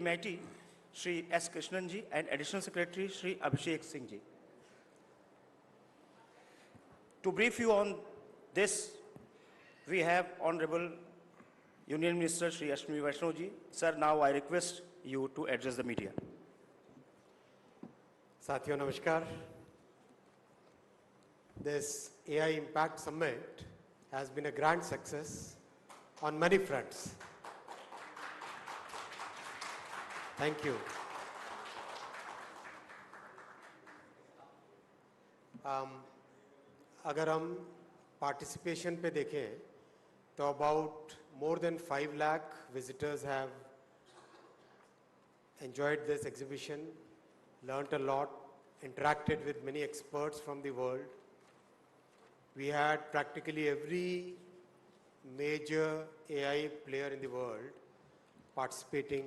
MeitY, Shri S. Krishnan ji, and Additional Secretary Shri Abhishek Singh ji. To brief you on this, we have Honorable Union Minister Shri Ashwini Vaishnaw ji. Sir, now I request you to address the media. Sathiyo Namaskar. This AI Impact Summit has been a grand success on many fronts. Thank you. अगर हम participation पे देखें तो about more than 5 lakh visitors have enjoyed this exhibition, learnt a lot, interacted with many experts from the world. We had practically every major AI player in the world participating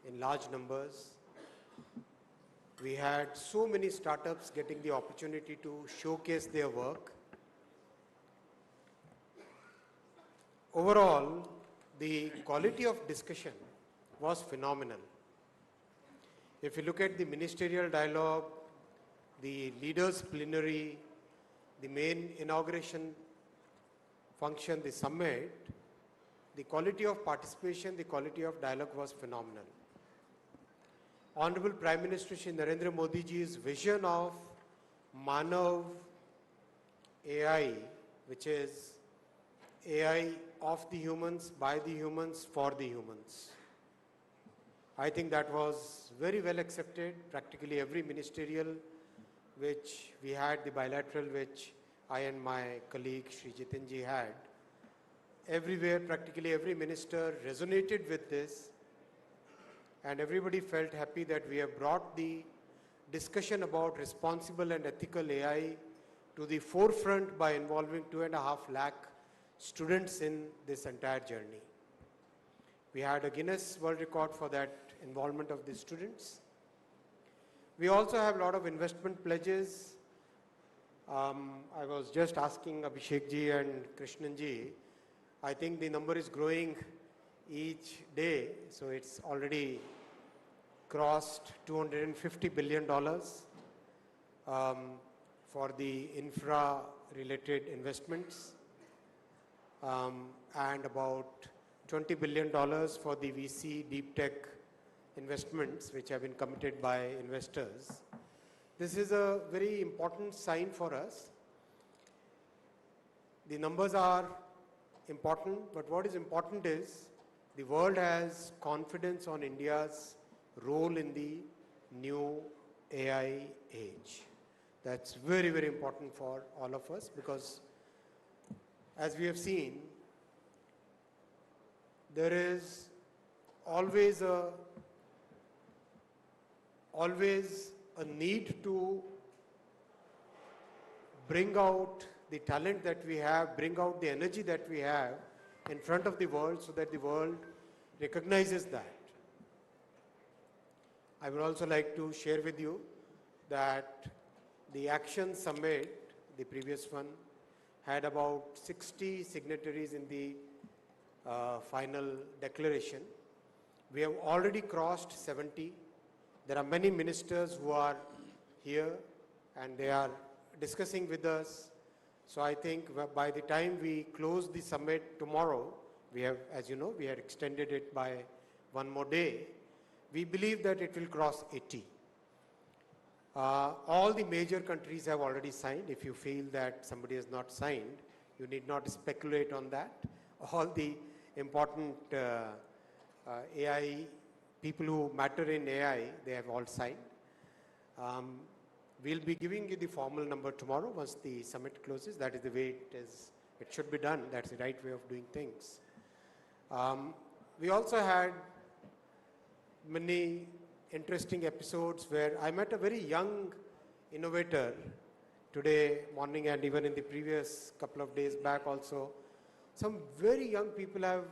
in large numbers. We had so many startups getting the opportunity to showcase their work. Overall, the quality of discussion was phenomenal. If you look at the ministerial dialogue, the leaders' plenary, the main inauguration function, the summit, the quality of participation, the quality of dialogue was phenomenal. Honorable Prime Minister Shri Narendra Modi ji's vision of Manav AI, which is AI of the humans, by the humans, for the humans. I think that was very well accepted. Practically every ministerial which we had, the bilateral which I and my colleague Shri Jitin ji had, everywhere, practically every minister resonated with this, and everybody felt happy that we have brought the discussion about responsible and ethical AI to the forefront by involving 2.5 lakh students in this entire journey. We had a Guinness World Record for that involvement of the students. We also have a lot of investment pledges. I was just asking Abhishek ji and Krishnan ji, I think the number is growing each day, so it's already crossed $250 billion for the infra-related investments, and about $20 billion for the VC deep tech investments which have been committed by investors. This is a very important sign for us. The numbers are important, but what is important is the world has confidence on India's role in the new AI age. That's very, very important for all of us because as we have seen, there is always a need to bring out the talent that we have, bring out the energy that we have in front of the world so that the world recognizes that. I would also like to share with you that the Action Summit, the previous one, had about 60 signatories in the final declaration. We have already crossed 70. There are many ministers who are here and they are discussing with us. So I think by the time we close the summit tomorrow, we have, as you know, we have extended it by one more day. We believe that it will cross 80. All the major countries have already signed. If you feel that somebody has not signed, you need not speculate on that. All the important AI, people who matter in AI, they have all signed. We'll be giving you the formal number tomorrow once the summit closes. That is the way it should be done. That's the right way of doing things. We also had many interesting episodes where I met a very young innovator today morning and even in the previous couple of days back also. Some very young people have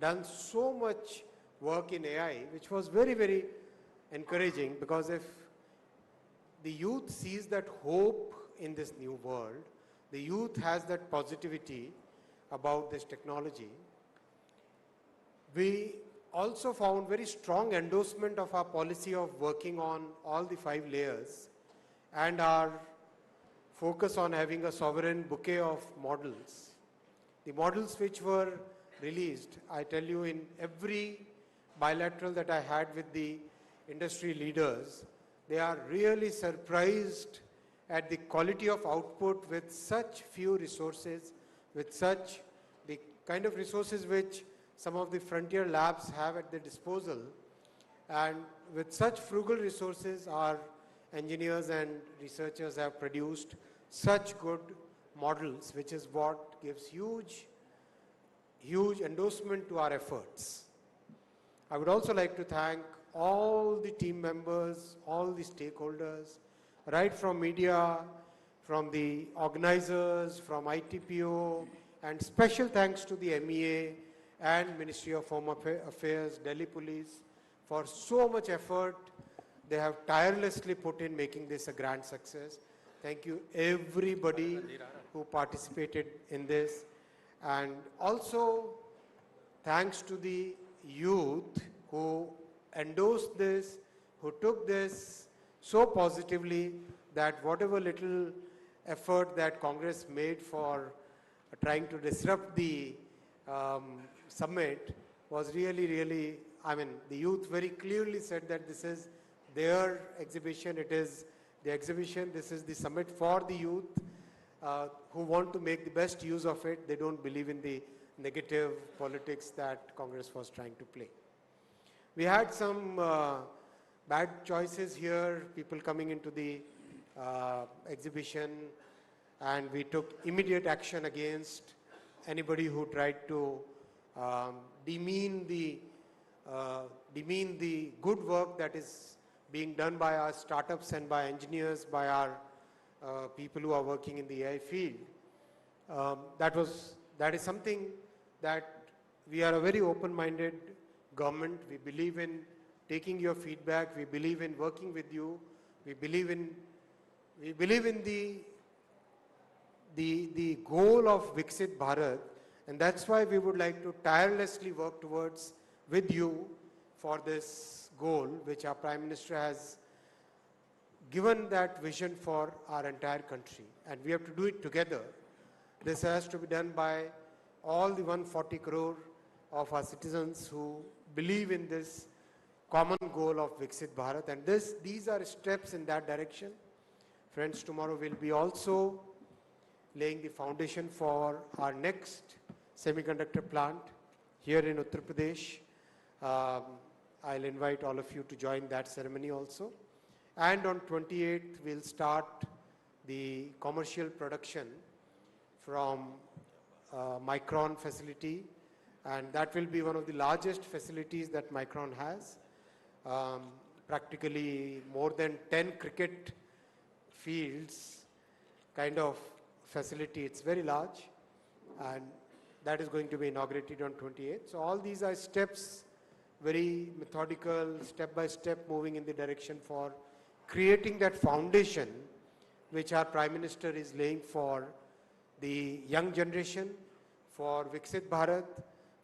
done so much work in AI, which was very, very encouraging because if the youth sees that hope in this new world, the youth has that positivity about this technology, we also found very strong endorsement of our policy of working on all the 5 layers and our focus on having a sovereign bouquet of models. The models which were released, I tell you, in every bilateral that I had with the industry leaders, they are really surprised at the quality of output with such few resources, with such the kind of resources which some of the frontier labs have at their disposal. And with such frugal resources, our engineers and researchers have produced such good models, which is what gives huge endorsement to our efforts. I would also like to thank all the team members, all the stakeholders, right from media, from the organizers, from ITPO, and special thanks to the MEA and Ministry of Home Affairs, Delhi Police, for so much effort they have tirelessly put in making this a grand success. Thank you everybody who participated in this. And also thanks to the youth who endorsed this, who took this so positively that whatever little effort that Congress made for trying to disrupt the summit was really, I mean, the youth very clearly said that this is their exhibition, it is the exhibition, this is the summit for the youth who want to make the best use of it. They don't believe in the negative politics that Congress was trying to play. We had some bad choices here, people coming into the exhibition, and we took immediate action against anybody who tried to demean the good work that is being done by our startups and by engineers, by our people who are working in the AI field. That is something that we are a very open-minded government. We believe in taking your feedback. We believe in working with you. We believe in the goal of Viksit Bharat, and that's why we would like to tirelessly work towards with you for this goal, which our Prime Minister has given that vision for our entire country, and we have to do it together. This has to be done by all the 140 crore of our citizens who believe in this common goal of Viksit Bharat, and these are steps in that direction. Friends, tomorrow we'll be also laying the foundation for our next semiconductor plant here in Uttar Pradesh. I'll invite all of you to join that ceremony also. And on 28th, we'll start the commercial production from Micron facility, and that will be one of the largest facilities that Micron has. Practically more than 10 cricket fields kind of facility. It's very large, and that is going to be inaugurated on 28th. So all these are steps, very methodical, step by step, moving in the direction for creating that foundation which our Prime Minister is laying for the young generation, for Viksit Bharat,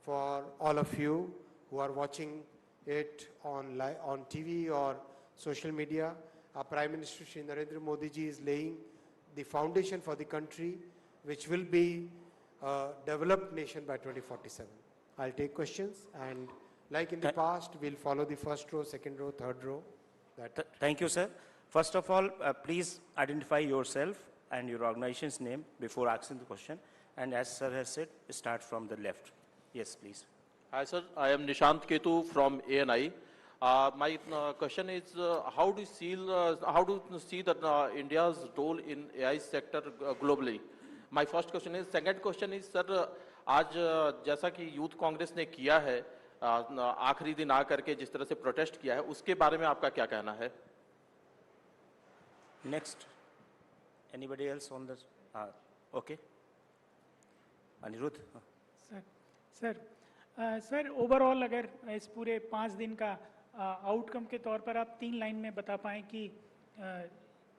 for all of you who are watching it on TV or social media. Our Prime Minister Shri Narendra Modi ji is laying the foundation for the country, which will be a developed nation by 2047. I'll take questions, and like in the past, we'll follow the first row, second row, third row. Thank you, sir. First of all, please identify yourself and your organization's name before asking the question. And as sir has said, start from the left. Yes, please. Hi, sir. I am Nishant Ketu from ANI. My question is, how do you see that India's role in AI sector globally? My first question is. Second question is, sir, आज जैसा कि youth Congress ने किया है, आखिरी दिन आकर के जिस तरह से प्रोटेस्ट किया है, उसके बारे में आपका क्या कहना है? Next, anybody else on this? Okay. Anirudh. Sir overall अगर इस पूरे 5 दिन का आउटकम के तौर पर आप 3 लाइन में बता पाएं कि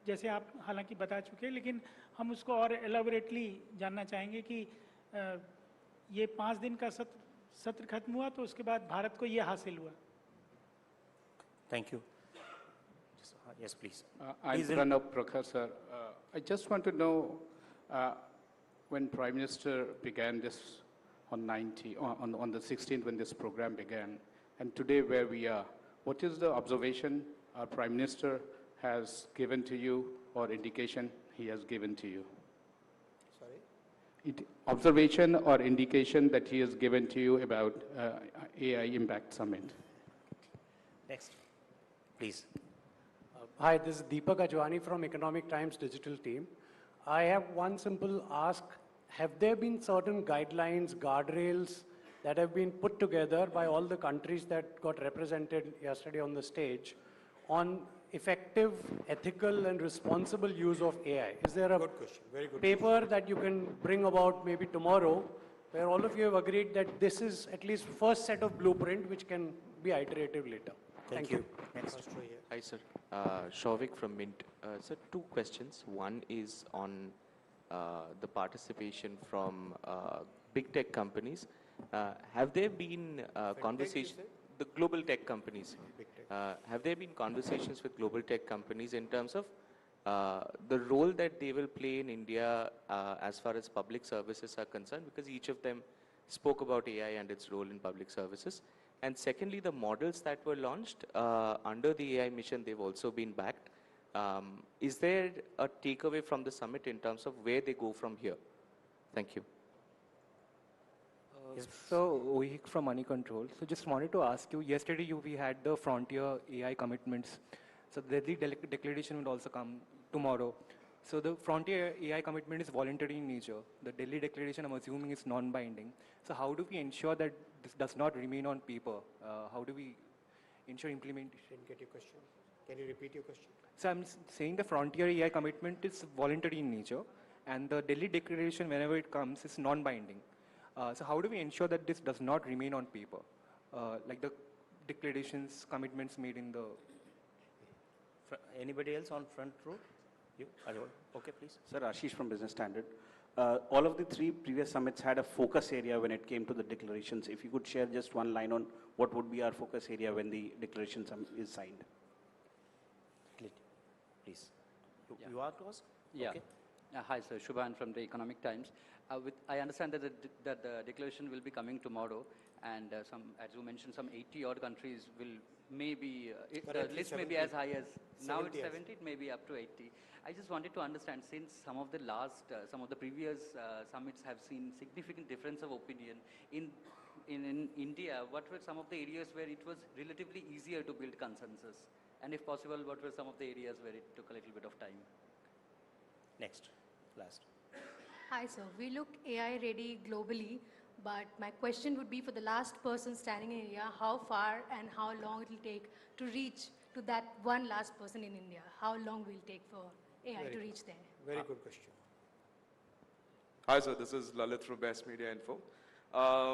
जैसे आप हालांकि बता चुके हैं, लेकिन हम उसको और एलाबोरेटली जानना चाहेंगे कि ये 5 दिन का सत्र खत्म हुआ तो उसके बाद भारत को ये हासिल हुआ। Thank you. Yes, please. I'm Please Pranab Professor. I just want to know, when Prime Minister began this on the 16th when this program began, and today where we are, what is the observation our Prime Minister has given to you or indication he has given to you? Sorry? Observation or indication that he has given to you about AI Impact Summit? Next, please. Hi, this is Deepak Ajwani from Economic Times Digital Team. I have one simple ask. Have there been certain guidelines, guardrails that have been put together by all the countries that got represented yesterday on the stage on effective, ethical, and responsible use of AI? Is there a Good question, very good paper that you can bring about maybe tomorrow where all of you have agreed that this is at least first set of blueprint which can be iterative later? Thank you. Next. First row here. Hi, sir. Shavik from Mint. Sir, two questions. One is on the participation from big tech companies. Have there been conversations, the global tech companies, Big tech. have there been conversations with global tech companies in terms of the role that they will play in India as far as public services are concerned? Because each of them spoke about AI and its role in public services. And secondly, the models that were launched under the AI mission, they've also been backed. Is there a takeaway from the summit in terms of where they go from here? Thank you. So, Ohik from Money Control. So, just wanted to ask you, yesterday we had the Frontier AI commitments. So, the Delhi declaration will also come tomorrow. So, the Frontier AI commitment is voluntary in nature. The Delhi declaration, I'm assuming, is non-binding. So, how do we ensure that this does not remain on paper? How do we ensure implementation? Didn't get your question. Can you repeat your question? So, I'm saying the Frontier AI commitment is voluntary in nature, and the Delhi declaration, whenever it comes, is non-binding. So how do we ensure that this does not remain on paper, like the declarations, commitments made in the... Anybody else on front row? You? Okay, please. Sir, Ashish from Business Standard. All of the three previous summits had a focus area when it came to the declarations. If you could share just one line on what would be our focus area when the declaration is signed. Please. You are to ask? Yeah. Okay. Hi, sir. Shubhan from the Economic Times. I understand that the declaration will be coming tomorrow, and as you mentioned, some 80-odd countries will maybe, the list may be as high as, now it's 70, it may be up to 80. I just wanted to understand, since some of the previous summits have seen significant difference of opinion, in India, what were some of the areas where it was relatively easier to build consensus? And if possible, what were some of the areas where it took a little bit of time? Next, last. Hi, sir. We look AI ready globally, but my question would be for the last person standing in India, how far and how long it will take to reach to that one last person in India? How long will it take for AI to reach there? Very good question. Hi, sir. This is Lalit from Best Media Info.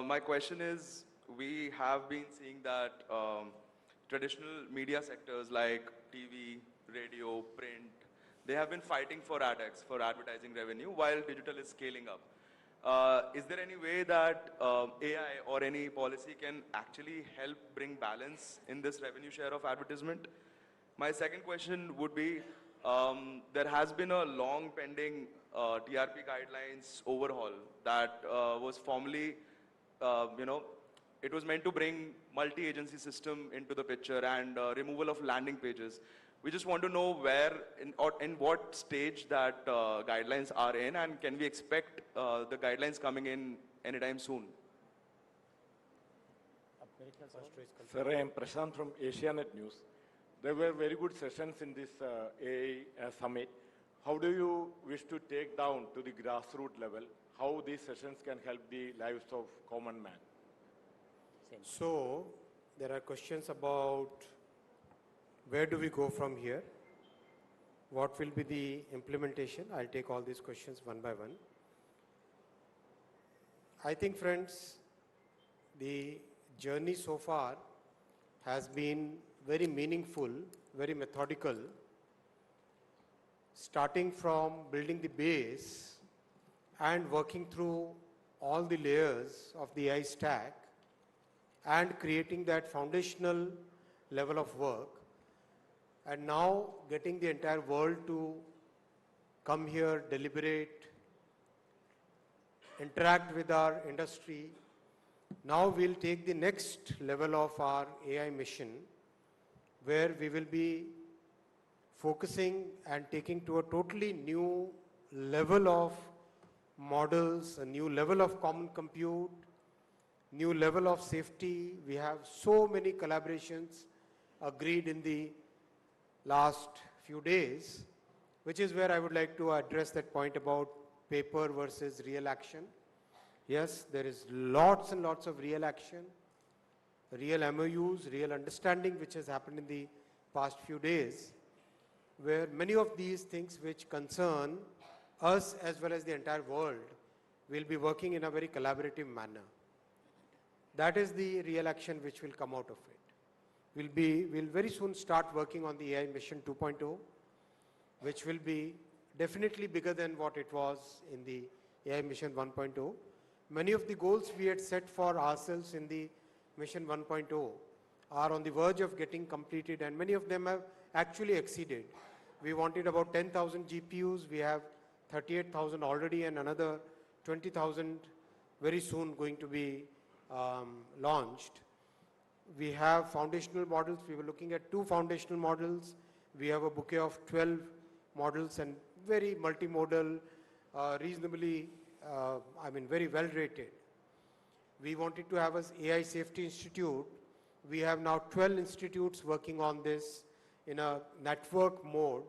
My question is, we have been seeing that traditional media sectors like TV, radio, print, they have been fighting for advertising revenue, while digital is scaling up. Is there any way that AI or any policy can actually help bring balance in this revenue share of advertisement? My second question would be, there has been a long pending TRP guidelines overhaul that was formally, it was meant to bring multi-agency system into the picture and removal of landing pages. We just want to know where, in what stage that guidelines are in, and can we expect the guidelines coming in anytime soon? Sir, I am Prashant from Asianet News. There were very good sessions in this AI summit. How do you wish to take down to the grassroots level how these sessions can help the lives of common man? So, there are questions about where do we go from here? What will be the implementation? I'll take all these questions one by one. I think, friends, the journey so far has been very meaningful, very methodical, starting from building the base and working through all the layers of the AI stack and creating that foundational level of work, and now getting the entire world to come here, deliberate, interact with our industry. Now we'll take the next level of our AI mission, where we will be focusing and taking to a totally new level of models, a new level of common compute, new level of safety. We have so many collaborations agreed in the last few days, which is where I would like to address that point about paper versus real action. Yes, there is lots and lots of real action, real MOUs, real understanding which has happened in the past few days, where many of these things which concern us as well as the entire world will be working in a very collaborative manner. That is the real action which will come out of it. We'll very soon start working on the AI Mission 2.0, which will be definitely bigger than what it was in the AI Mission 1.0. Many of the goals we had set for ourselves in the Mission 1.0 are on the verge of getting completed, and many of them have actually exceeded. We wanted about 10,000 GPUs. We have 38,000 already, and another 20,000 very soon going to be launched. We have foundational models. We were looking at 2 foundational models. We have a bouquet of 12 models and very multimodal, reasonably, very well rated. We wanted to have an AI Safety Institute. We have now 12 institutes working on this in a network mode.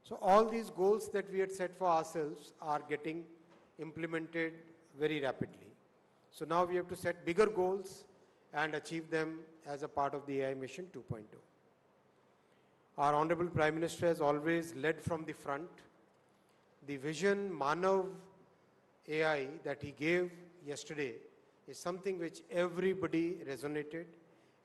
So all these goals that we had set for ourselves are getting implemented very rapidly. So now we have to set bigger goals and achieve them as a part of the AI Mission 2.0. Our Honorable Prime Minister has always led from the front. The vision Manav AI that he gave yesterday is something which everybody resonated,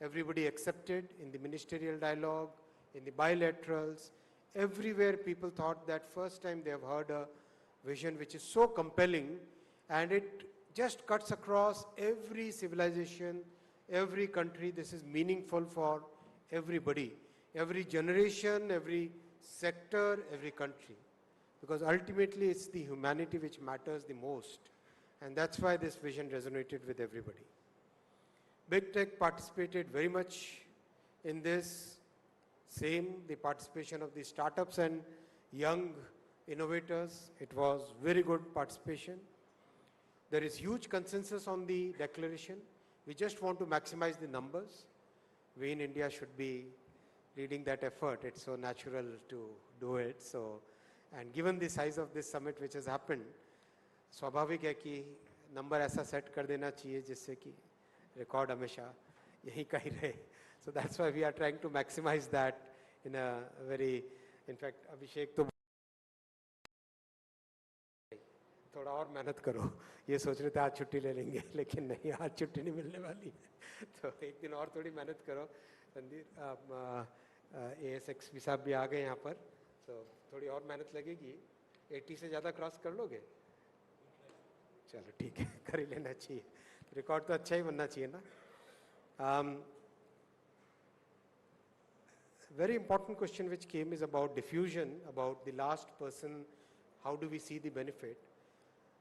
everybody accepted in the ministerial dialogue, in the bilaterals. Everywhere people thought that first time they have heard a vision which is so compelling, and it just cuts across every civilization, every country. This is meaningful for everybody, every generation, every sector, every country. Because ultimately it's the humanity which matters the most. And that's why this vision resonated with everybody. Big Tech participated very much in this. Same, the participation of the startups and young innovators. It was very good participation. There is huge consensus on the declaration. We just want to maximize the numbers. We in India should be leading that effort. It's so natural to do it. So, and given the size of this summit which has happened, स्वाभाविक है कि number ऐसा set कर देना चाहिए जिससे कि record हमेशा यहीं का ही रहे. So that's why we are trying to maximize that in a very, in fact, Abhishek तो थोड़ा और मेहनत करो. ये सोच रहे थे आज छुट्टी ले लेंगे, लेकिन नहीं, आज छुट्टी नहीं मिलने वाली है. तो एक दिन और थोड़ी मेहनत करो. संदीप, ASX साहब भी आ गए यहाँ पर. तो थोड़ी और मेहनत लगेगी. 80 से ज़्यादा क्रॉस कर लोगे? चलो ठीक है, कर ही लेना चाहिए. रिकॉर्ड तो अच्छा ही बनना चाहिए ना. Very important question which came is about diffusion, about the last person, how do we see the benefit.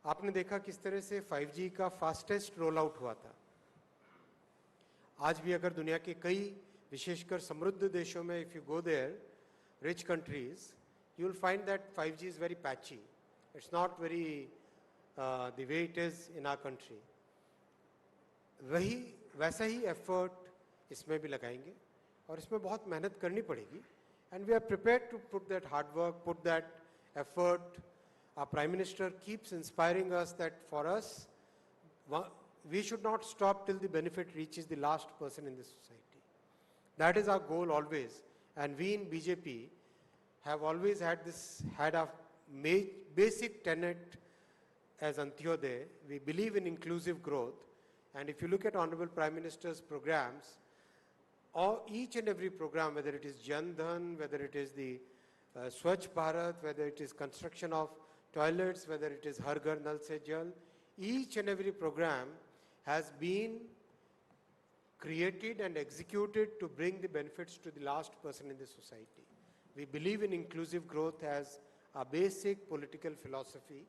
आपने देखा किस तरह से 5G का फास्टेस्ट रोल आउट हुआ था. आज भी अगर दुनिया के कई विशेषकर समृद्ध देशों में if you go there, rich countries, you will find that 5G is very patchy. It's not very the way it is in our country. वैसा ही effort इसमें भी लगाएंगे और इसमें बहुत मेहनत करनी पड़ेगी. And we are prepared to put that hard work, put that effort. Our Prime Minister keeps inspiring us that for us, we should not stop till the benefit reaches the last person in the society. That is our goal always. And we in BJP have always had a basic tenet as Antyodaya. We believe in inclusive growth. And if you look at Honorable Prime Minister's programs, each and every program, whether it is Jan Dhan, whether it is the Swachh Bharat, whether it is construction of toilets, whether it is Har Ghar Nal Se Jal, each and every program has been created and executed to bring the benefits to the last person in the society. We believe in inclusive growth as a basic political philosophy,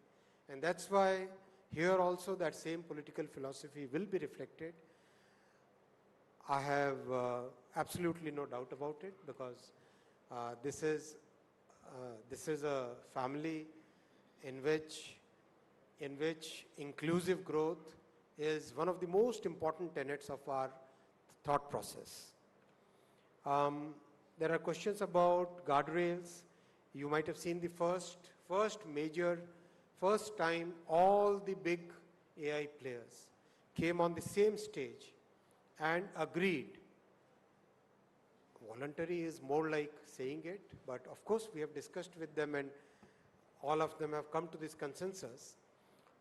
and that's why here also that same political philosophy will be reflected. I have absolutely no doubt about it, because this is a family in which inclusive growth is one of the most important tenets of our thought process. There are questions about guardrails. You might have seen the first time all the big AI players came on the same stage and agreed. Voluntary is more like saying it, but of course we have discussed with them and all of them have come to this consensus.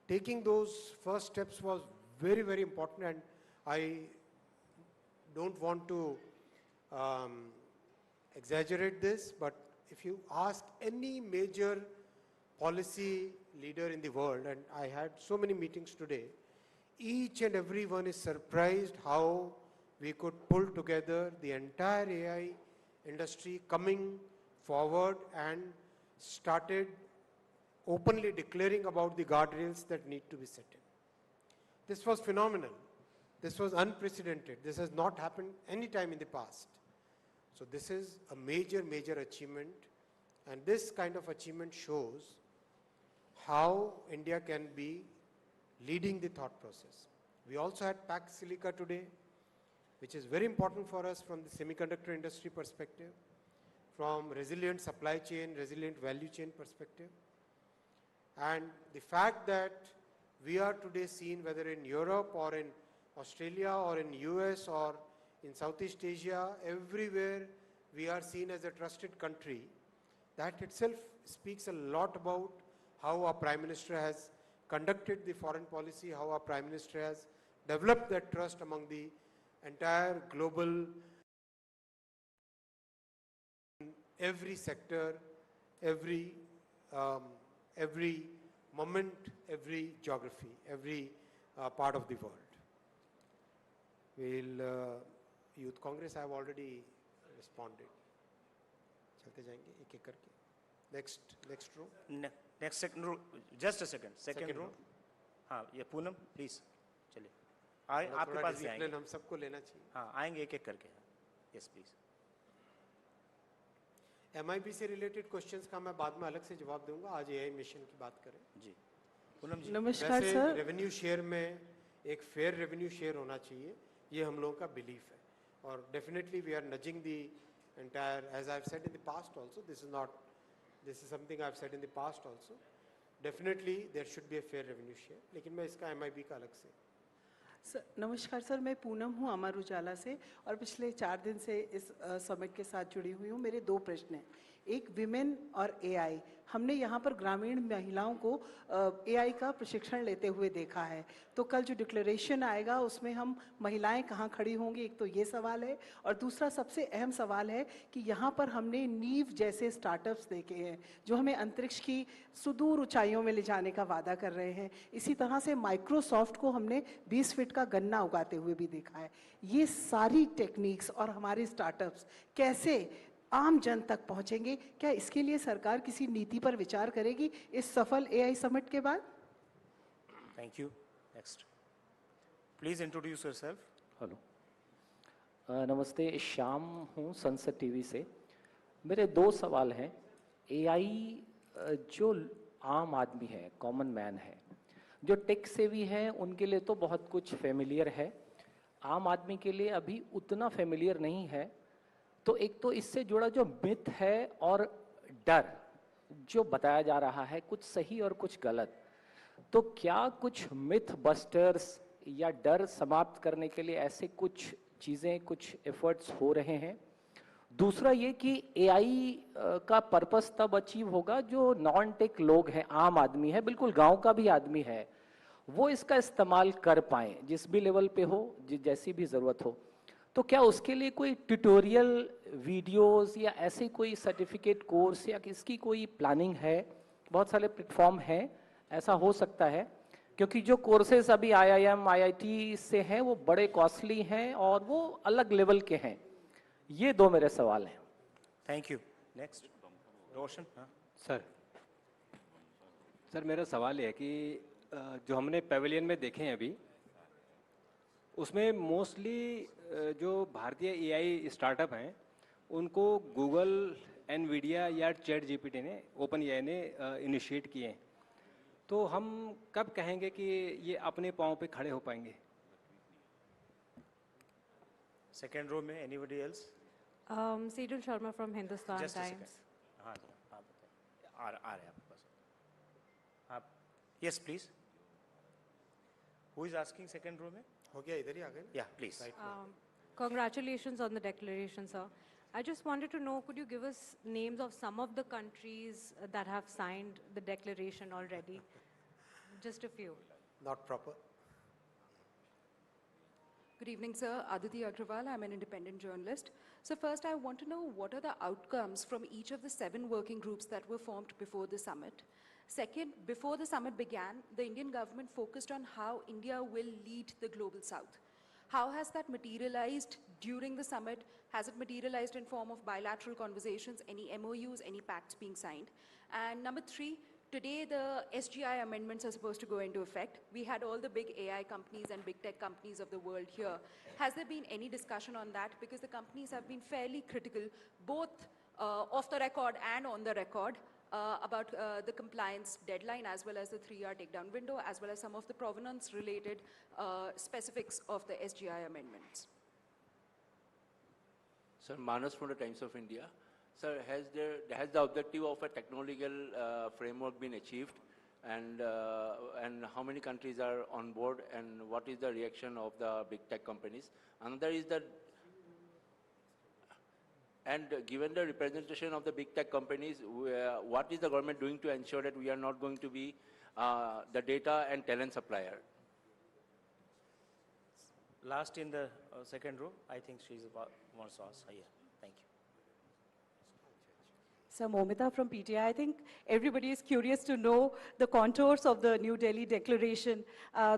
Taking those first steps was very, very important, and I don't want to exaggerate this, but if you ask any major policy leader in the world, and I had so many meetings today, each and every one is surprised how we could pull together the entire AI industry coming forward and started openly declaring about the guardrails that need to be set in. This was phenomenal. This was unprecedented. This has not happened any time in the past. So this is a major, major achievement, and this kind of achievement shows how India can be leading the thought process. We also had Pack Silica today, which is very important for us from the semiconductor industry perspective, from resilient supply chain, resilient value chain perspective. And the fact that we are today seen, whether in Europe or in Australia or in US or in Southeast Asia, everywhere we are seen as a trusted country, that itself speaks a lot about how our Prime Minister has conducted the foreign policy, how our Prime Minister has developed that trust among the entire global, every sector, every moment, every geography, every part of the world. Youth Congress, I have already responded. चलते जाएंगे एक एक करके. Next row. Next second row. Just a second. Second row. हाँ, ये Poonam, please. चलिए. आपके पास भी आएंगे. हम सबको लेना चाहिए. हाँ, आएंगे एक एक करके. Yes, please. MIB से रिलेटेड क्वेश्चंस का मैं बाद में अलग से जवाब दूंगा. आज AI मिशन की बात करें. जी. पूनम जी. नमस्कार सर. रेवेन्यू शेयर में एक फेयर रेवेन्यू शेयर होना चाहिए. ये हम लोगों का बिलीफ है. और definitely we are nudging the entire, as I've said in the past also, this is something I've said in the past also. Definitely there should be a fair revenue share. लेकिन मैं इसका MIB का अलग से. Sir नमस्कार sir, मैं पूनम हूँ अमर उजाला से और पिछले 4 दिन से इस समिट के साथ जुड़ी हुई हूँ. मेरे 2 प्रश्न हैं. एक विमेन और AI. हमने यहाँ पर ग्रामीण महिलाओं को AI का प्रशिक्षण लेते हुए देखा है, तो कल जो डिक्लेरेशन आएगा उसमें हम महिलाएं कहाँ खड़ी होंगी, एक तो ये सवाल है. और दूसरा सबसे अहम सवाल है कि यहाँ पर हमने नीव जैसे स्टार्टअप्स देखे हैं जो हमें अंतरिक्ष की सुदूर ऊंचाइयों में ले जाने का वादा कर रहे हैं. इसी तरह से माइक्रोसॉफ्ट को हमने 20 फीट का गन्ना उगाते हुए भी देखा है. ये सारी टेक्निक्स और हमारे स्टार्टअप्स कैसे आम जन तक पहुंचेंगे? क्या इसके लिए सरकार किसी नीति पर विचार करेगी इस सफल AI समिट के बाद? Thank you. Next. Please introduce yourself. Hello. नमस्ते, श्याम हूँ संसद टीवी से. मेरे 2 सवाल हैं. AI जो आम आदमी है, कॉमन मैन है, जो टेक सेवी है, उनके लिए तो बहुत कुछ फेमिलियर है. आम आदमी के लिए अभी उतना फेमिलियर नहीं है. तो एक तो इससे जुड़ा जो मिथ है और डर जो बताया जा रहा है, कुछ सही और कुछ गलत, तो क्या कुछ मिथ बस्टर्स या डर समाप्त करने के लिए ऐसे कुछ चीज़ें, कुछ एफर्ट्स हो रहे हैं? दूसरा ये कि AI का पर्पस तब अचीव होगा जो नॉन टेक लोग हैं, आम आदमी है, बिल्कुल गांव का भी आदमी है, वो इसका इस्तेमाल कर पाएँ जिस भी लेवल पे हो, जैसी भी ज़रूरत हो. तो क्या उसके लिए कोई ट्यूटोरियल वीडियोस या ऐसे कोई सर्टिफिकेट कोर्स या इसकी कोई प्लानिंग है? बहुत सारे प्लेटफॉर्म हैं, ऐसा हो सकता है. क्योंकि जो कोर्सेज अभी IIM, IIT से हैं वो बड़े कॉस्टली हैं और वो अलग लेवल के हैं। ये दो मेरे सवाल हैं। Thank you. Next Roshan. Sir मेरा सवाल है कि जो हमने पेविलियन में देखे हैं अभी, उसमें मोस्टली जो भारतीय AI स्टार्टअप हैं उनको गूगल, एनवीडिया या चैट जीपीटी ने, ओपन AI ने इनिशिएट किए हैं। तो हम कब कहेंगे कि ये अपने पाँव पे खड़े हो पाएंगे? सेकेंड रो में anybody else? Sejal Sharma from Hindustan Just a Times. second. हाँ बताइए। आ रहे हैं आपके पास। आप yes please. Who is asking second row में? हो गया, इधर ही आ गए। Yeah, please. Congratulations on the declaration, sir. I just wanted to know, could you give us names of some of the countries that have signed the declaration already? Just a few. Not proper. Good evening, sir. Aditi Agrawal. I'm an independent journalist. So first, I want to know what are the outcomes from each of the 7 working groups that were formed before the summit. Second, before the summit began, the Indian government focused on how India will lead the global south. How has that materialized during the summit? Has it materialized in form of bilateral conversations, any MOUs, any pacts being signed? And number 3, today the SGI amendments are supposed to go into effect. We had all the big AI companies and big tech companies of the world here. Has there been any discussion on that? Because the companies have been fairly critical, both off the record and on the record, about the compliance deadline as well as the 3-hour takedown window, as well as some of the provenance-related specifics of the SGI amendments. Sir, Manas from the Times of India. Sir, has the objective of a technological framework been achieved, and how many countries are on board, and what is the reaction of the big tech companies? Another is that, and given the representation of the big tech companies, what is the government doing to ensure that we are not going to be the data and talent supplier? Last in the second row, I think she's about wants to ask. Yeah, thank you. So Momita from PTI, I think everybody is curious to know the contours of the New Delhi Declaration.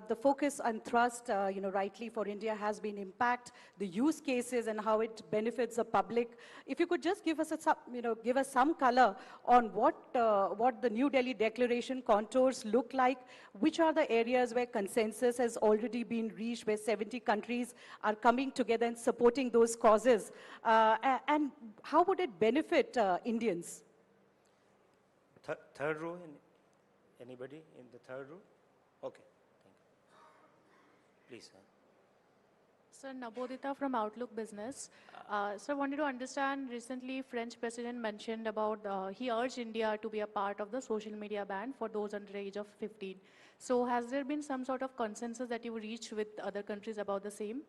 The focus and thrust, rightly for India has been impact, the use cases and how it benefits the public. If you could just give us give us some color on what the New Delhi Declaration contours look like, which are the areas where consensus has already been reached, where 70 countries are coming together and supporting those causes, and how would it benefit Indians? Third row, anybody in the third row? Okay, thank you. Please. Sir, Nabodita from Outlook Business. Sir, wanted to understand, recently French President mentioned about, he urged India to be a part of the social media ban for those under the age of 15. So has there been some sort of consensus that you reached with other countries about the same?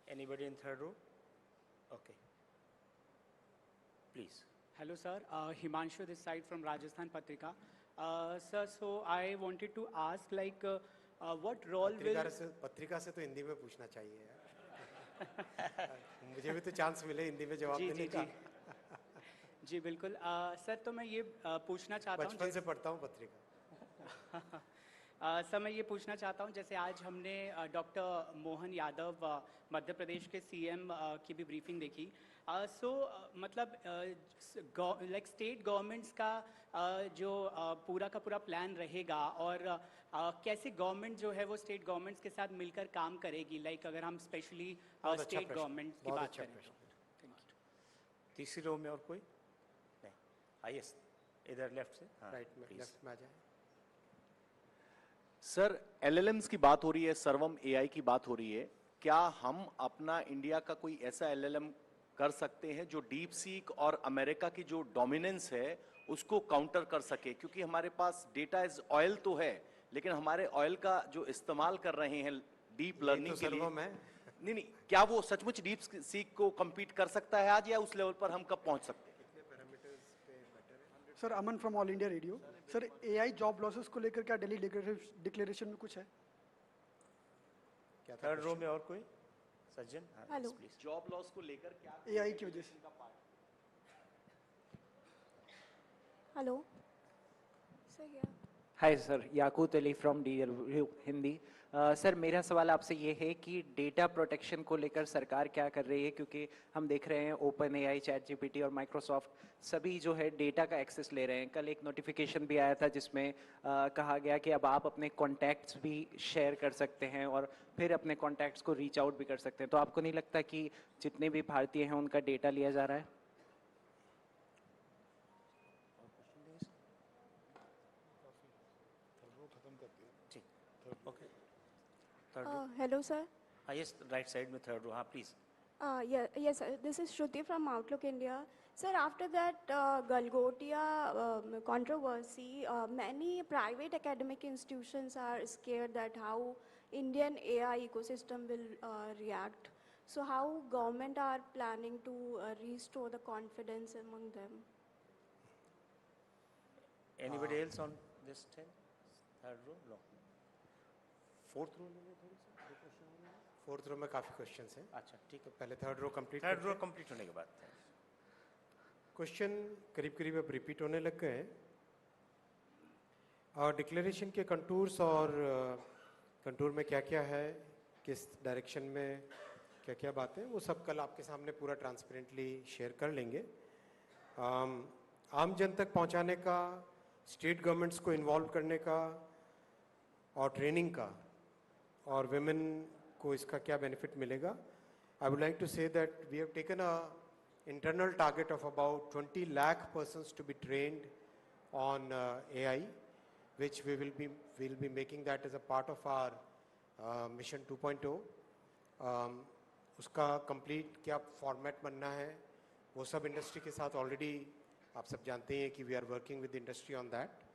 Anybody in third row? Okay. Please. Hello, sir. Himanshu this side from Rajasthan Patrika. Sir, so I wanted to ask, like, what role will... पत्रिका से तो हिंदी में पूछना चाहिए यार। मुझे भी तो चांस मिले हिंदी में जवाब देने का। जी बिल्कुल। सर, तो मैं ये पूछना चाहता हूँ। बचपन से पढ़ता हूँ पत्रिका। सर, मैं ये पूछना चाहता हूँ, जैसे आज हमने डॉक्टर मोहन यादव मध्य प्रदेश के CM की भी ब्रीफिंग देखी। मतलब लाइक स्टेट गवर्नमेंट्स का जो पूरा का पूरा प्लान रहेगा, और कैसे गवर्नमेंट जो है वो स्टेट गवर्नमेंट्स के साथ मिलकर काम करेगी, लाइक अगर हम स्पेशली स्टेट गवर्नमेंट की बात करें। तीसरी रो में और कोई नहीं? आइए इधर लेफ्ट से। राइट में, लेफ्ट में आ जाए। सर, LLMs की बात हो रही है, सर्वम AI की बात हो रही है। क्या हम अपना इंडिया का कोई ऐसा LLM कर सकते हैं जो डीप सीक और अमेरिका की जो डोमिनेंस है उसको काउंटर कर सके? क्योंकि हमारे पास डेटा इज ऑयल तो है, लेकिन हमारे ऑयल का जो इस्तेमाल कर रहे हैं डीप लर्निंग के लिए, नहीं, क्या वो सचमुच डीप सीक को compete कर सकता है आज, या उस लेवल पर हम कब पहुंच सकते हैं? Sir, Aman from all India radio. Sir, AI job losses को लेकर क्या दिल्ली डिक्लेरेशन में कुछ है? थर्ड रो में और कोई? सज्जन, हेलो। जॉब लॉस को लेकर क्या AI की वजह से? Hello sir, hi sir, Yakut Ali from DW Hindi. Sir मेरा सवाल आपसे ये है कि डेटा प्रोटेक्शन को लेकर सरकार क्या कर रही है, क्योंकि हम देख रहे हैं ओपन AI, ChatGPT और माइक्रोसॉफ्ट सभी जो है डेटा का एक्सेस ले रहे हैं। कल एक नोटिफिकेशन भी आया था जिसमें कहा गया कि अब आप अपने कॉन्टैक्ट्स भी शेयर कर सकते हैं और फिर अपने कॉन्टैक्ट्स को रीच आउट भी कर सकते हैं। तो आपको नहीं लगता कि जितने भी भारतीय हैं उनका डेटा लिया जा रहा है? Okay. Third row. Hello, sir. Yes, right side में third row. हाँ, please. Yes, sir. This is Shruti from Outlook India. Sir, after that Galgotia controversy, many private academic institutions are scared that how Indian AI ecosystem will react. So how government are planning to restore the confidence among them? Anybody else on this third row? No. Fourth row में थोड़ी सी दो question हो रहे हैं। Fourth row में काफ़ी questions हैं। अच्छा, ठीक है। पहले थर्ड रो कंप्लीट होने के बाद क्वेश्चन करीब करीब अब रिपीट होने लग गए हैं। और डिक्लेरेशन के कंटूर्स और कंटूर में क्या क्या है, किस डायरेक्शन में क्या क्या बातें, वो सब कल आपके सामने पूरा ट्रांसपेरेंटली शेयर कर लेंगे। आम जन तक पहुंचाने का, स्टेट गवर्नमेंट्स को इन्वॉल्व करने का और ट्रेनिंग का, और विमेन को इसका क्या बेनिफिट मिलेगा। I would like to say that we have taken a internal target of about 20 lakh persons to be trained on AI, which we will be making that as a part of our mission 2.0. उसका complete क्या format बनना है वो सब industry के साथ already आप सब जानते हैं कि we are working with industry on that.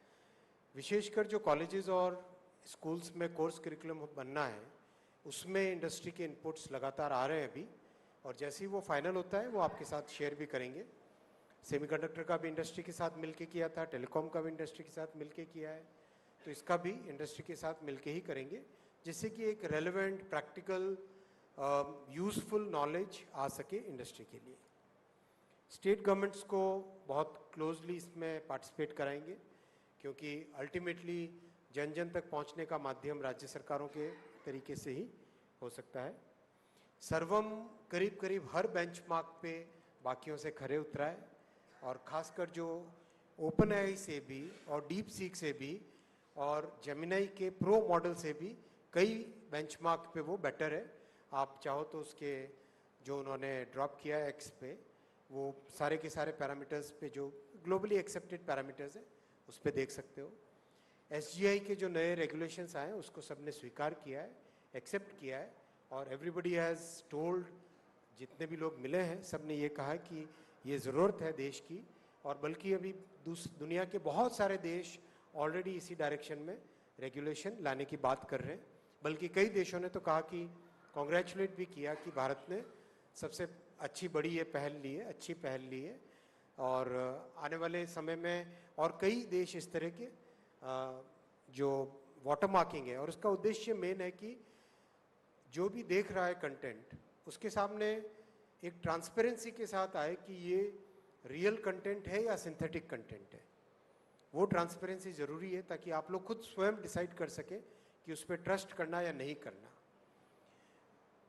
विशेषकर जो कॉलेजेस और स्कूल्स में कोर्स करिकुलम बनना है उसमें इंडस्ट्री के इनपुट्स लगातार आ रहे हैं अभी, और जैसे ही वो फाइनल होता है वो आपके साथ शेयर भी करेंगे। सेमीकंडक्टर का भी इंडस्ट्री के साथ मिलके किया था, टेलीकॉम का भी इंडस्ट्री के साथ मिलके किया है, तो इसका भी इंडस्ट्री के साथ मिलके ही करेंगे, जिससे कि एक रेलेवेंट प्रैक्टिकल यूज़फुल नॉलेज आ सके इंडस्ट्री के लिए। स्टेट गवर्नमेंट्स को बहुत क्लोजली इसमें पार्टिसिपेट कराएंगे, क्योंकि अल्टीमेटली जन जन तक पहुंचने का माध्यम राज्य सरकारों के तरीके से ही हो सकता है। सर्वम करीब करीब हर बेंचमार्क पे बाकियों से खरे उतरा है, और ख़ासकर जो ओपन AI से भी और डीप सीक से भी और जेमिनाई के प्रो मॉडल से भी कई बेंचमार्क पे वो बेटर है। आप चाहो तो उसके जो उन्होंने ड्रॉप किया है X पे, वो सारे के सारे पैरामीटर्स पे जो ग्लोबली एक्सेप्टेड पैरामीटर्स हैं उस पर देख सकते हो। SGI के जो नए रेगुलेशंस आए हैं उसको सबने स्वीकार किया है, एक्सेप्ट किया है, और एवरीबडी हैज़ टोल्ड, जितने भी लोग मिले हैं सब ने ये कहा कि ये ज़रूरत है देश की, और बल्कि अभी दुनिया के बहुत सारे देश ऑलरेडी इसी डायरेक्शन में रेगुलेशन लाने की बात कर रहे हैं। बल्कि कई देशों ने तो कहा कि कॉन्ग्रेचुलेट भी किया कि भारत ने सबसे अच्छी बड़ी ये पहल ली है, अच्छी पहल ली है, और आने वाले समय में और कई देश इस तरह के जो वाटर मार्किंग है, और उसका उद्देश्य मेन है कि जो भी देख रहा है कंटेंट उसके सामने एक ट्रांसपेरेंसी के साथ आए कि ये रियल कंटेंट है या सिंथेटिक कंटेंट है। वो ट्रांसपेरेंसी ज़रूरी है ताकि आप लोग खुद स्वयं डिसाइड कर सकें कि उस पर ट्रस्ट करना या नहीं करना।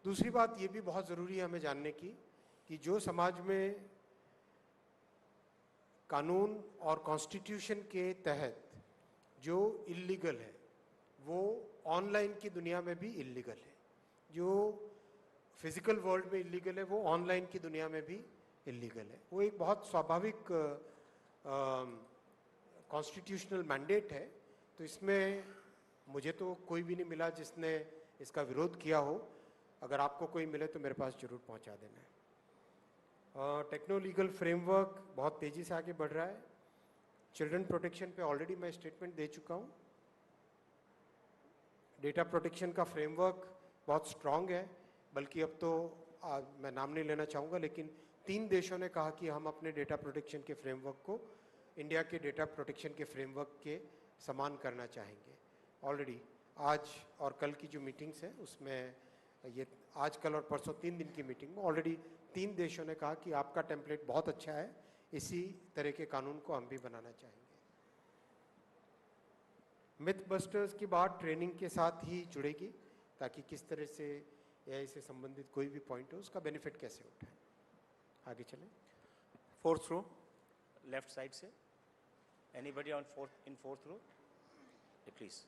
दूसरी बात ये भी बहुत ज़रूरी है हमें जानने की कि जो समाज में कानून और कॉन्स्टिट्यूशन के तहत जो इल्लीगल है वो ऑनलाइन की दुनिया में भी इल्लीगल है, जो फिजिकल वर्ल्ड में इल्लीगल है वो ऑनलाइन की दुनिया में भी इल्लीगल है। वो एक बहुत स्वाभाविक कॉन्स्टिट्यूशनल मैंडेट है, तो इसमें मुझे तो कोई भी नहीं मिला जिसने इसका विरोध किया हो। अगर आपको कोई मिले तो मेरे पास जरूर पहुंचा देना है। टेक्नो लीगल फ्रेमवर्क बहुत तेज़ी से आगे बढ़ रहा है। चिल्ड्रन प्रोटेक्शन पे ऑलरेडी मैं स्टेटमेंट दे चुका हूँ। डेटा प्रोटेक्शन का फ्रेमवर्क बहुत स्ट्रांग है, बल्कि अब तो मैं नाम नहीं लेना चाहूँगा, लेकिन 3 देशों ने कहा कि हम अपने डेटा प्रोटेक्शन के फ्रेमवर्क को इंडिया के डेटा प्रोटेक्शन के फ्रेमवर्क के समान करना चाहेंगे। ऑलरेडी आज और कल की जो मीटिंग्स हैं उसमें ये आज कल और परसों 3 दिन की मीटिंग में ऑलरेडी 3 देशों ने कहा कि आपका टेम्पलेट बहुत अच्छा है, इसी तरह के कानून को हम भी बनाना चाहेंगे। मिथ बस्टर्स की बात ट्रेनिंग के साथ ही जुड़ेगी ताकि किस तरह से एआई से संबंधित कोई भी पॉइंट हो उसका बेनिफिट कैसे उठाएं। आगे चलें। फोर्थ रो, लेफ्ट साइड से। Anybody on fourth row, please.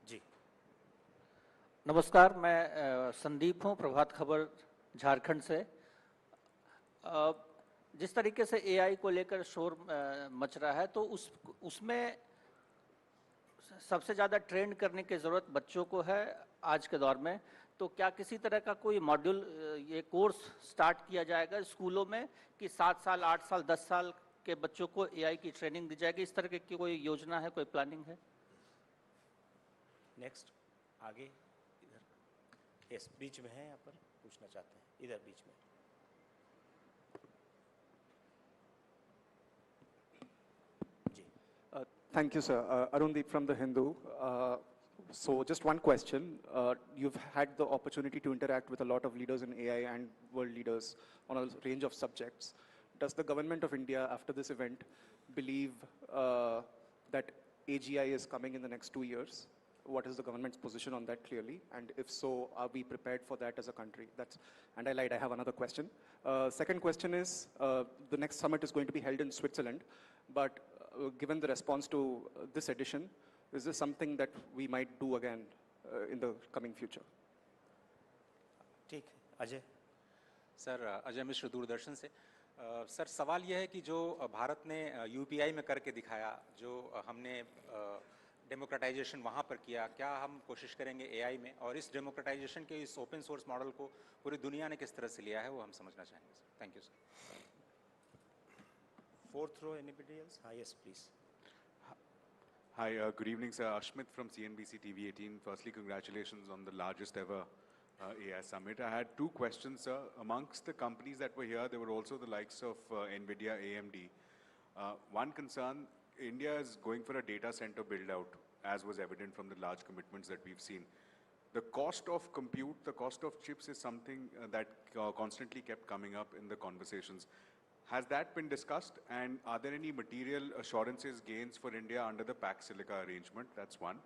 जी नमस्कार, मैं संदीप हूँ, प्रभात खबर झारखंड से। जिस तरीके से एआई को लेकर शोर मच रहा है, तो उसमें सबसे ज़्यादा ट्रेंड करने की ज़रूरत बच्चों को है आज के दौर में। तो क्या किसी तरह का कोई मॉड्यूल, ये कोर्स स्टार्ट किया जाएगा स्कूलों में कि 7 साल, 8 साल, 10 साल के बच्चों को एआई की ट्रेनिंग दी जाएगी? इस तरह की कोई योजना है, कोई प्लानिंग है? नेक्स्ट, आगे इधर। यस, बीच में है, यहाँ पर पूछना चाहते हैं, इधर बीच में। Thank you, sir. Arundeep from The Hindu. So just one question. You've had the opportunity to interact with a lot of leaders in AI and world leaders on a range of subjects. Does the government of India, after this event, believe that AGI is coming in the next 2 years? What is the government's position on that clearly? And if so, are we prepared for that as a country? And I lied, I have another question. Second question is, the next summit is going to be held in Switzerland, but given the response to this edition, is this something that we might do again in the coming future? ठीक, Ajay. Sir, Ajay Mishra, Doordarshan से। Sir, सवाल यह है कि जो भारत ने UPI में करके दिखाया, जो हमने डेमोक्रेटाइजेशन वहाँ पर किया, क्या हम कोशिश करेंगे एआई में? और इस डेमोक्रेटाइजेशन के, इस ओपन सोर्स मॉडल को पूरी दुनिया ने किस तरह से लिया है, वो हम समझना चाहेंगे sir. Thank you sir. Fourth row, anybody else? Yes, please. Hi, good evening, sir. Ashmit from CNBC TV 18. Firstly, congratulations on the largest ever AI summit. I had 2 questions, sir. Amongst the companies that were here, there were also the likes of NVIDIA, AMD. One concern, India is going for a data center build-out, as was evident from the large commitments that we've seen. The cost of compute, the cost of chips is something that constantly kept coming up in the conversations. Has that been discussed, and are there any material assurances, gains for India under the Pax Silica arrangement? That's one.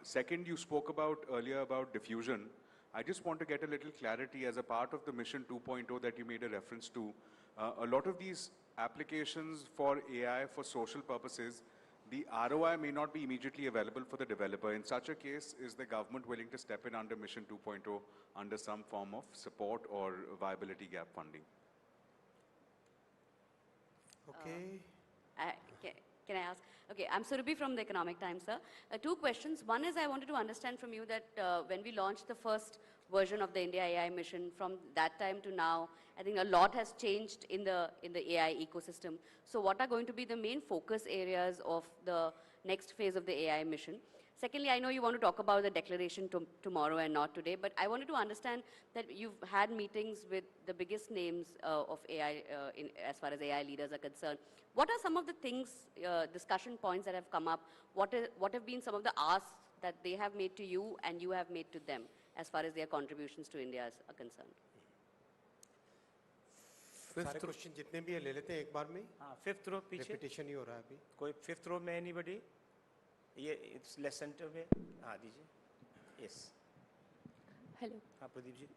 Second, you spoke earlier about diffusion. I just want to get a little clarity as a part of the Mission 2.0 that you made a reference to. A lot of these applications for AI for social purposes, the ROI may not be immediately available for the developer. In such a case, is the government willing to step in under Mission 2.0 under some form of support or viability gap funding? Okay. Can I ask? Okay, I'm Surabhi from the Economic Times, sir. 2 questions. One is I wanted to understand from you that when we launched the first version of the India AI mission, from that time to now, I think a lot has changed in the AI ecosystem. So what are going to be the main focus areas of the next phase of the AI mission? Secondly, I know you want to talk about the declaration tomorrow and not today, but I wanted to understand that you've had meetings with the biggest names of AI, as far as AI leaders are concerned. What are some of the things, discussion points that have come up? What have been some of the asks that they have made to you and you have made to them as far as their contributions to India are concerned? सारे question जितने भी है ले लेते हैं एक बार में। हाँ, फिफ्थ रो पीछे। रिपीटिशन ही हो रहा है अभी। कोई फिफ्थ रो में एनीबडी? ये इट्स लेस सेंटर में। हाँ, दीजिए। यस। हेलो। हाँ, प्रदीप जी।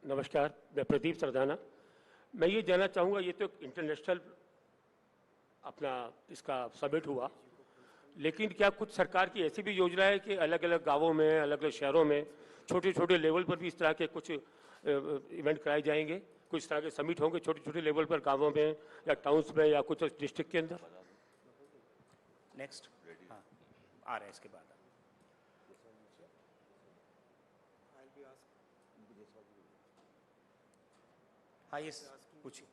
नमस्कार, मैं प्रदीप सरदाना। मैं ये जानना चाहूँगा, ये तो इंटरनेशनल अपना इसका समिट हुआ, लेकिन क्या कुछ सरकार की ऐसी भी योजना है कि अलग अलग गांवों में, अलग अलग शहरों में, छोटे छोटे लेवल पर भी इस तरह के कुछ इवेंट कराए जाएंगे? कुछ तरह के समिट होंगे छोटे छोटे लेवल पर, गांवों में या टाउन्स में या कुछ डिस्ट्रिक्ट के अंदर? नेक्स्ट। हाँ, आ रहे हैं इसके बाद। हाँ, यस, पूछिए।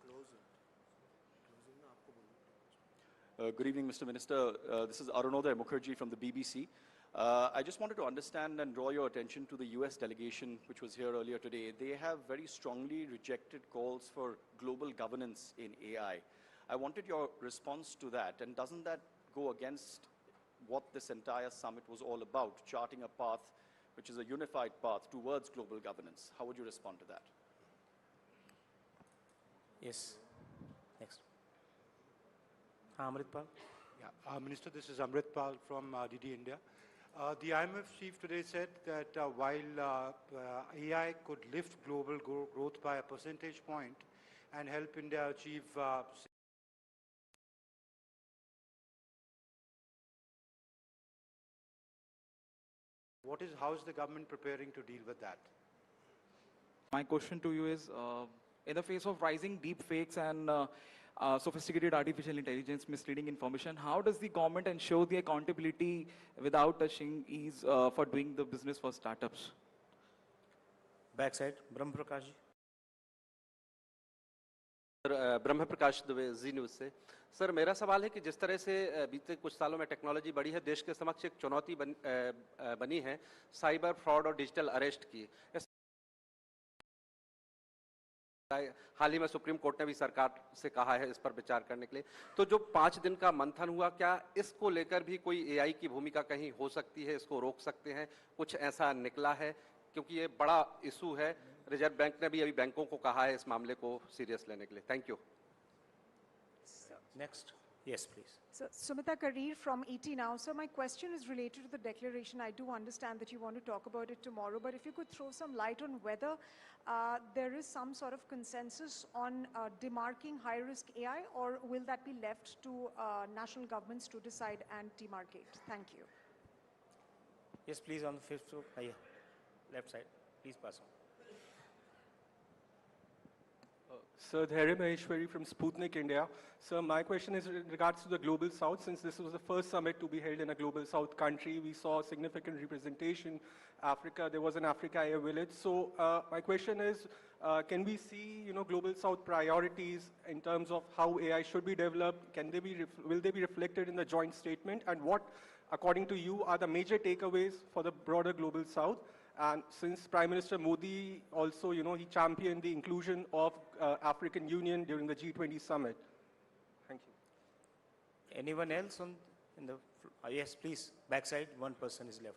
Good evening, Mr. Minister. This is Arunoday Mukherjee from the BBC. I just wanted to understand and draw your attention to the US delegation, which was here earlier today. They have very strongly rejected calls for global governance in AI. I wanted your response to that, and doesn't that go against what this entire summit was all about, charting a path which is a unified path towards global governance? How would you respond to that? Yes. Next. हाँ, Amritpal. Minister, this is Amrit Pal from DD India. The IMF chief today said that while AI could lift global growth by a percentage point and help India achieve how is the government preparing to deal with that? My question to you is, in the face of rising deep fakes and sophisticated artificial intelligence misleading information, how does the government ensure the accountability without touching ease for doing the business for startups? Backside, Brahm Prakash ji. Sir Brahma Prakash Dubey ji news से। Sir मेरा सवाल है कि जिस तरह से बीते कुछ सालों में टेक्नोलॉजी बढ़ी है, देश के समक्ष एक चुनौती बनी है साइबर फ्रॉड और डिजिटल अरेस्ट की। हाल ही में सुप्रीम कोर्ट ने भी सरकार से कहा है इस पर विचार करने के लिए। तो जो 5 दिन का मंथन हुआ, क्या इसको लेकर भी कोई एआई की भूमिका कहीं हो सकती है? इसको रोक सकते हैं? कुछ ऐसा निकला है? क्योंकि ये बड़ा इशू है। रिजर्व बैंक ने भी अभी बैंकों को कहा है इस मामले को सीरियस लेने के लिए। Thank you. Next. Yes, please. So, Sumita Karir from ET Now. So my question is related to the declaration. I do understand that you want to talk about it tomorrow, but if you could throw some light on whether there is some sort of consensus on demarking high-risk AI, or will that be left to national governments to decide and demarcate? Thank you. Yes, please, on the fifth row. Left side. Please pass on. Sir, Dhairya Maheshwari from Sputnik India. Sir, my question is in regards to the Global South. Since this was the first summit to be held in a Global South country, we saw significant representation. Africa, there was an Africa AI village. So my question is, can we see, Global South priorities in terms of how AI should be developed? Will they be reflected in the joint statement? And what, according to you, are the major takeaways for the broader Global South? And since Prime Minister Modi also, he championed the inclusion of African Union during the G20 summit. Thank you. Anyone else in the? Yes, please. Backside, one person is left.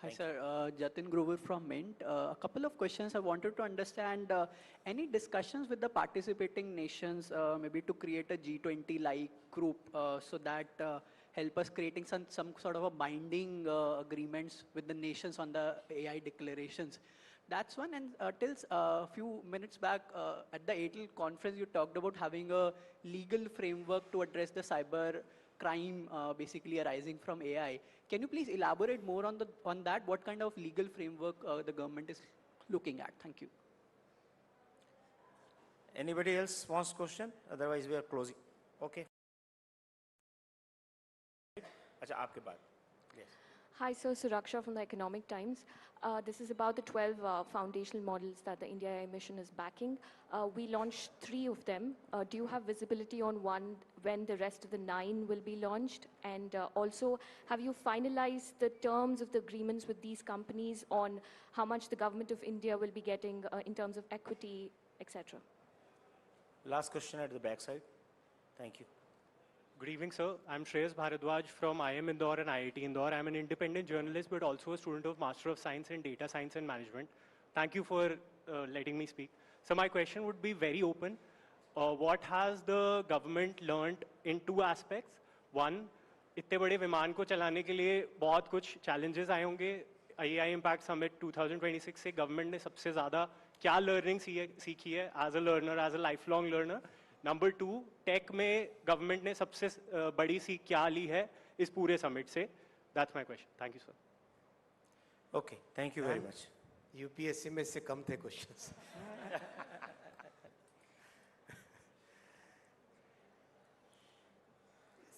Hi, sir. Jatin Grover from Mint. A couple of questions. I wanted to understand any discussions with the participating nations, maybe to create a G20-like group so that help us creating some sort of a binding agreements with the nations on the AI declarations. That's one. And till a few minutes back at the ATL conference, you talked about having a legal framework to address the cyber crime basically arising from AI. Can you please elaborate more on that? What kind of legal framework the government is looking at? Thank you. Anybody else wants question? Otherwise, we are closing. Okay. Acha, aapke baad. Yes. Hi, sir. Suraksha from the Economic Times. This is about the 12 foundational models that the India AI mission is backing. We launched 3 of them. Do you have visibility on when the rest of the 9 will be launched? And also, have you finalized the terms of the agreements with these companies on how much the government of India will be getting in terms of equity, etc.? Last question at the back side. Thank you. Good evening, sir. I'm Shreyas Bharadwaj from IIM Indore and IIT Indore. I'm an independent journalist, but also a student of Master of Science in Data Science and Management. Thank you for letting me speak. So my question would be very open. What has the government learned in 2 aspects? One, इतने बड़े विमान को चलाने के लिए बहुत कुछ challenges आए होंगे. AI Impact Summit 2026 से government ने सबसे ज़्यादा क्या learning सीखी है as a learner, as a lifelong learner? Number 2, tech में government ने सबसे बड़ी सीख क्या ली है इस पूरे summit से? That's my question. Thank you, sir. Okay, thank you very much. UPSC में से कम थे questions.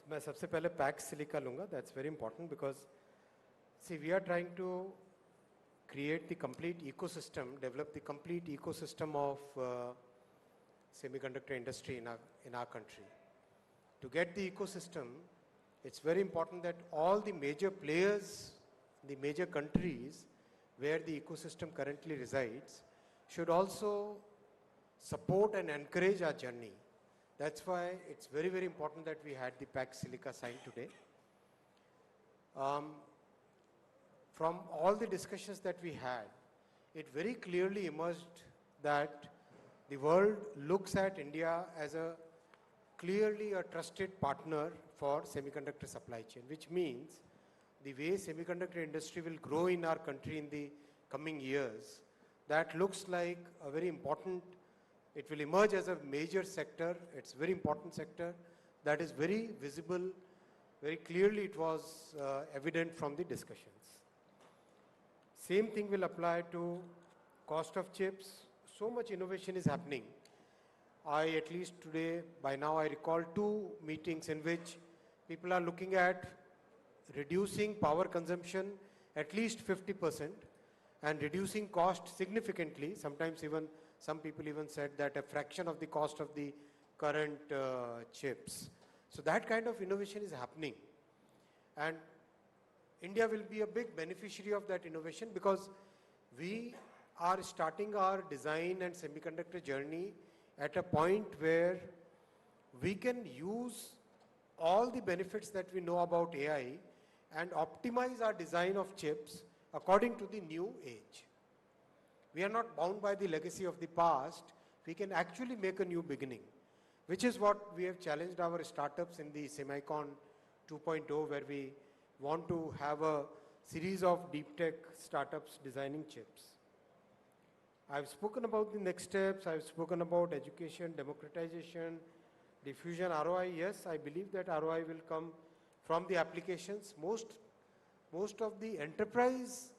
मैं सबसे पहले पैक सिलिका लूँगा. That's very important because, see, we are trying to create the complete ecosystem, develop the complete ecosystem of semiconductor industry in our country. To get the ecosystem, it's very important that all the major players, the major countries where the ecosystem currently resides, should also support and encourage our journey. That's why it's very, very important that we had the Pax Silica signed today. From all the discussions that we had, it very clearly emerged that the world looks at India as a clearly a trusted partner for semiconductor supply chain, which means the way semiconductor industry will grow in our country in the coming years, that looks like a very important, it will emerge as a major sector. It's a very important sector that is very visible, very clearly it was evident from the discussions. Same thing will apply to cost of chips. So much innovation is happening. At least today, by now, I recall 2 meetings in which people are looking at reducing power consumption at least 50% and reducing cost significantly. Sometimes even, some people even said that a fraction of the cost of the current chips. So that kind of innovation is happening. And India will be a big beneficiary of that innovation because we are starting our design and semiconductor journey at a point where we can use all the benefits that we know about AI and optimize our design of chips according to the new age. We are not bound by the legacy of the past. We can actually make a new beginning, which is what we have challenged our startups in the Semicon 2.0, where we want to have a series of deep tech startups designing chips. I've spoken about the next steps. I've spoken about education, democratization, diffusion, ROI. Yes, I believe that ROI will come from the applications. Most of the enterprise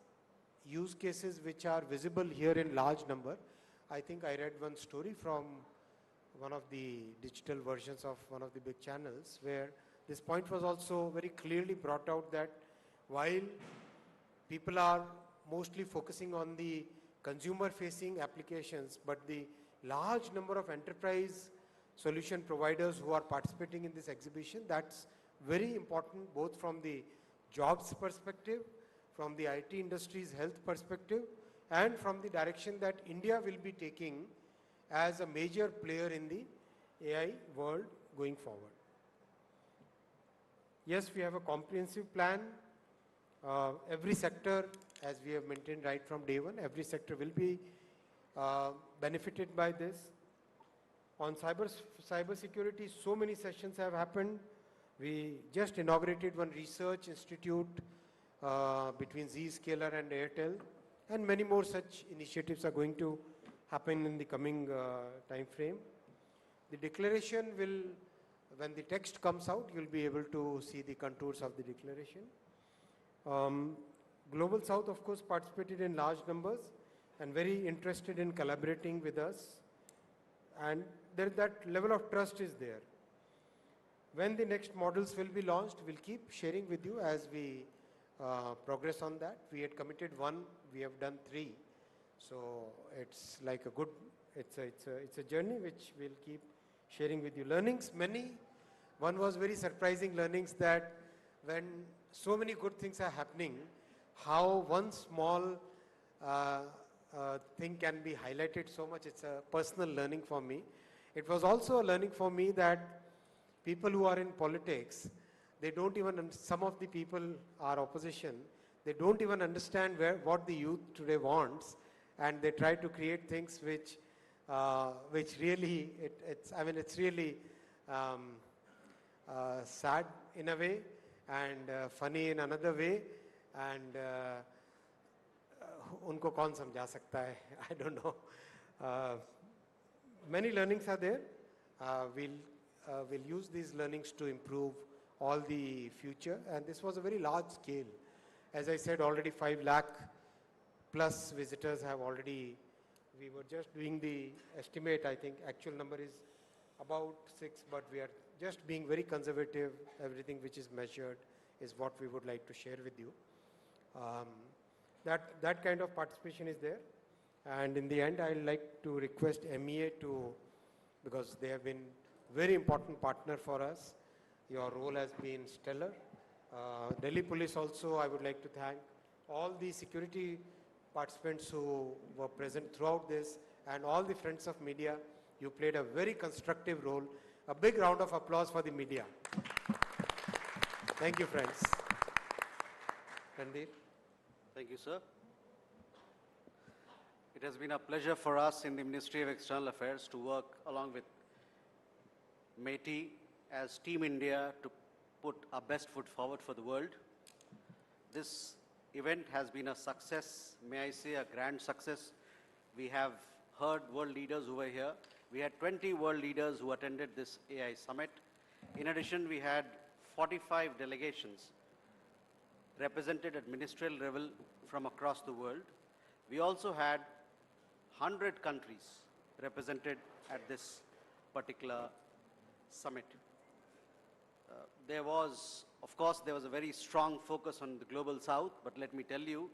use cases which are visible here in large number. I think I read one story from one of the digital versions of one of the big channels where this point was also very clearly brought out, that while people are mostly focusing on the consumer-facing applications, but the large number of enterprise solution providers who are participating in this exhibition, that's very important both from the jobs perspective, from the IT industry's health perspective, and from the direction that India will be taking as a major player in the AI world going forward. Yes, we have a comprehensive plan. Every sector, as we have maintained right from day one, every sector will be benefited by this. On cyber security, so many sessions have happened. We just inaugurated one research institute between Zscaler and Airtel, and many more such initiatives are going to happen in the coming time frame. The declaration will, when the text comes out, you'll be able to see the contours of the declaration. Global South, of course, participated in large numbers and very interested in collaborating with us. And that level of trust is there. When the next models will be launched, we'll keep sharing with you as we progress on that. We had committed 1, we have done 3. So it's like a good, it's a journey which we'll keep sharing with you. Learnings, many. One was very surprising learnings, that when so many good things are happening, how one small thing can be highlighted so much. It's a personal learning for me. It was also a learning for me that people who are in politics, they don't even, some of the people are opposition, they don't even understand what the youth today wants, and they try to create things which really, it's really sad in a way, and funny in another way, and unko kaun samjha sakta hai? I don't know. Many learnings are there. We'll use these learnings to improve all the future, and this was a very large scale. As I said, already 5 lakh plus visitors have already, we were just doing the estimate, I think actual number is about 6, but we are just being very conservative. Everything which is measured is what we would like to share with you. That kind of participation is there. And in the end, I'd like to request MEA to, because they have been very important partner for us. Your role has been stellar. Delhi Police also, I would like to thank all the security participants who were present throughout this, and all the friends of media. You played a very constructive role. A big round of applause for the media. Thank you, friends. Randir. Thank you, sir. It has been a pleasure for us in the Ministry of External Affairs to work along with MeitY as Team India to put our best foot forward for the world. This event has been a success, may I say a grand success. We have heard world leaders who were here. We had 20 world leaders who attended this AI summit. In addition, we had 45 delegations represented at ministerial level from across the world. We also had 100 countries represented at this particular summit. Of course, there was a very strong focus on the global south, but let me tell you,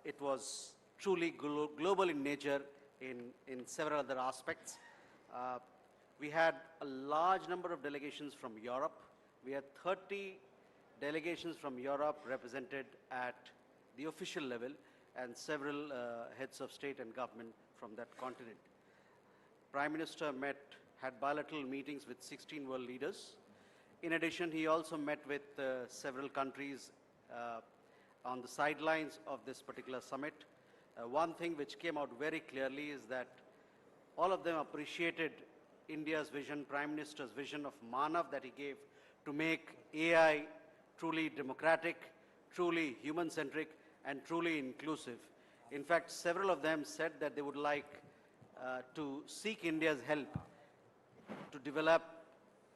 it was truly global in nature in several other aspects. We had a large number of delegations from Europe. We had 30 delegations from Europe represented at the official level and several heads of state and government from that continent. Prime Minister had bilateral meetings with 16 world leaders. In addition, he also met with several countries on the sidelines of this particular summit. One thing which came out very clearly is that all of them appreciated India's vision, Prime Minister's vision of Manav that he gave to make AI truly democratic, truly human-centric, and truly inclusive. In fact, several of them said that they would like to seek India's help to develop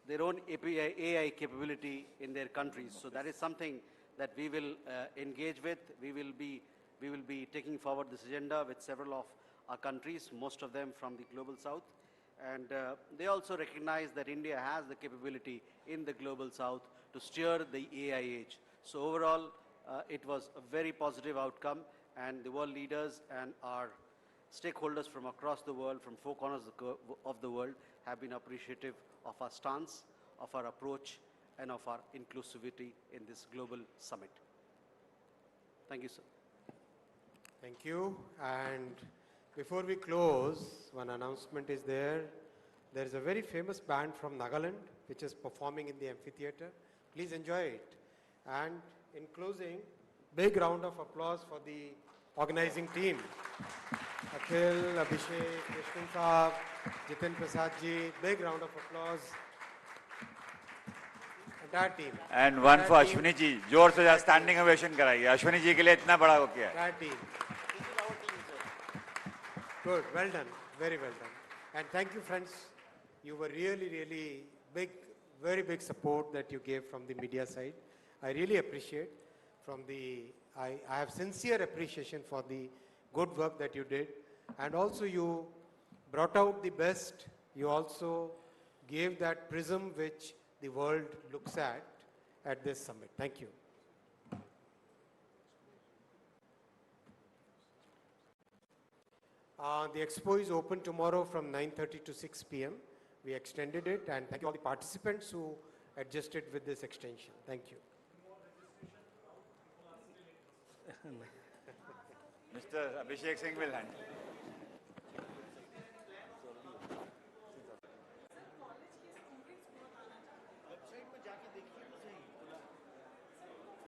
their own AI capability in their countries. So that is something that we will engage with. We will be taking forward this agenda with several of our countries, most of them from the global south. And they also recognize that India has the capability in the global south to steer the AI age. So overall, it was a very positive outcome, and the world leaders and our stakeholders from across the world, from four corners of the world, have been appreciative of our stance, of our approach, and of our inclusivity in this global summit. Thank you, sir. Thank you. And before we close, one announcement is there. There is a very famous band from Nagaland which is performing in the amphitheater. Please enjoy it. And in closing, big round of applause for the organizing team. Akhil, Abhishek, Vishnu Saab, Jitin Prasad ji, big round of applause. Entire team. And one for Ashwini ji. जोर से standing ovation कराइए. Ashwini ji के लिए इतना बड़ा हो गया. Entire team. Good, well done, very well done. And thank you, friends. You were really, really big, very big support that you gave from the media side. I really appreciate I have sincere appreciation for the good work that you did. And also you brought out the best. You also gave that prism which the world looks at this summit. Thank you. The expo is open tomorrow from 9:30 to 6 p.m. We extended it, and thank you all the participants who adjusted with this extension. Thank you. Mr. Abhishek Singh will handle.